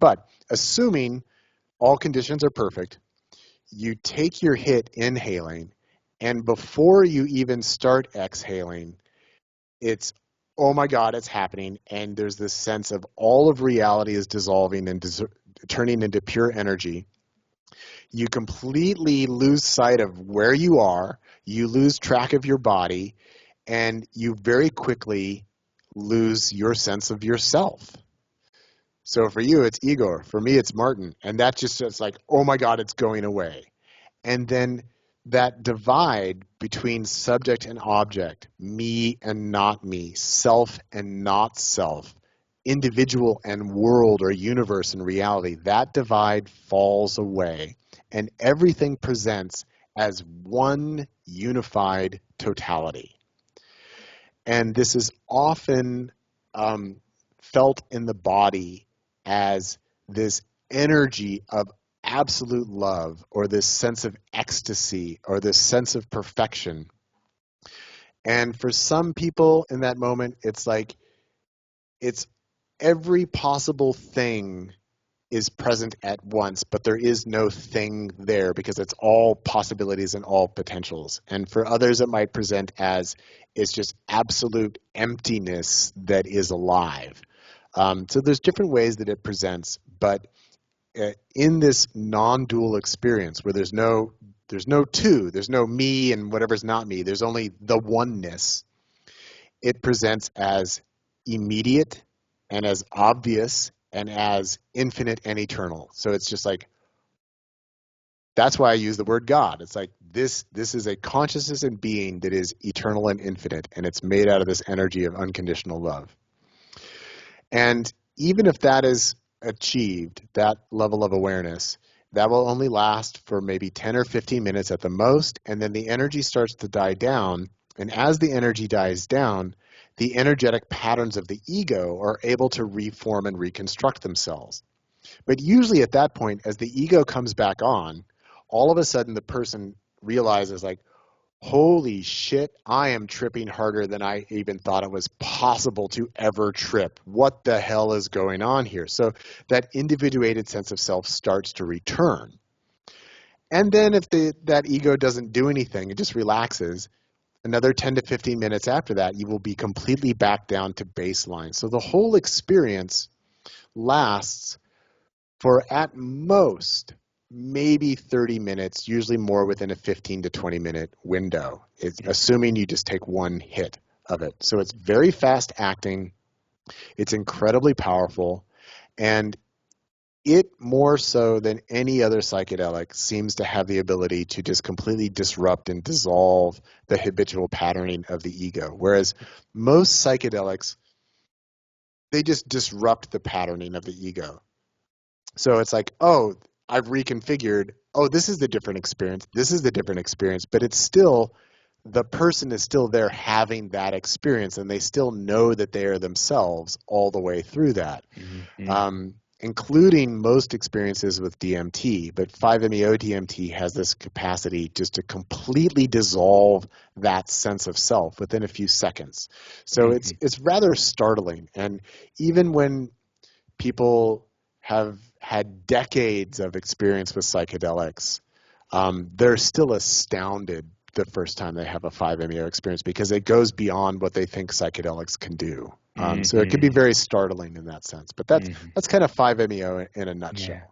But assuming all conditions are perfect, you take your hit inhaling, and before you even start exhaling, it's, oh my God, it's happening. And there's this sense of all of reality is dissolving and turning into pure energy. You completely lose sight of where you are. You lose track of your body, and you very quickly lose your sense of yourself. So for you, it's Igor. For me, it's Martin. And that just, it's like, oh my God, it's going away. And then that divide between subject and object, me and not me, self and not self, individual and world or universe and reality, that divide falls away. And everything presents as one unified totality. And this is often felt in the body as this energy of absolute love, or this sense of ecstasy, or this sense of perfection. And for some people in that moment, it's like it's every possible thing is present at once, but there is no thing there because it's all possibilities and all potentials. And for others, it might present as it's just absolute emptiness that is alive. So there's different ways that it presents, but in this non-dual experience where there's no two, there's no me and whatever's not me, there's only the oneness, it presents as immediate and as obvious and as infinite and eternal. So it's just like, that's why I use the word God. It's like this is a consciousness and being that is eternal and infinite, and it's made out of this energy of unconditional love. And even if that is achieved, that level of awareness, that will only last for maybe 10 or 15 minutes at the most, and then the energy starts to die down. And as the energy dies down, the energetic patterns of the ego are able to reform and reconstruct themselves. But usually at that point, as the ego comes back on, all of a sudden the person realizes, like, holy shit, I am tripping harder than I even thought it was possible to ever trip. What the hell is going on here? So that individuated sense of self starts to return. And then if that ego doesn't do anything, it just relaxes, another 10 to 15 minutes after that, you will be completely back down to baseline. So the whole experience lasts for at most maybe 30 minutes, usually more within a 15 to 20 minute window. It's assuming you just take one hit of it. So it's very fast acting. It's incredibly powerful. And it, more so than any other psychedelic, seems to have the ability to just completely disrupt and dissolve the habitual patterning of the ego. Whereas most psychedelics, they just disrupt the patterning of the ego. So it's like, oh, I've reconfigured, oh, this is the different experience, this is the different experience, but it's still, the person is still there having that experience, and they still know that they are themselves all the way through that, including most experiences with DMT. But 5-MeO DMT has this capacity just to completely dissolve that sense of self within a few seconds. So it's rather startling. And even when people have had decades of experience with psychedelics, they're still astounded the first time they have a 5-MeO experience, because it goes beyond what they think psychedelics can do. So it can be very startling in that sense. But that's kind of 5-MeO in a nutshell. Yeah.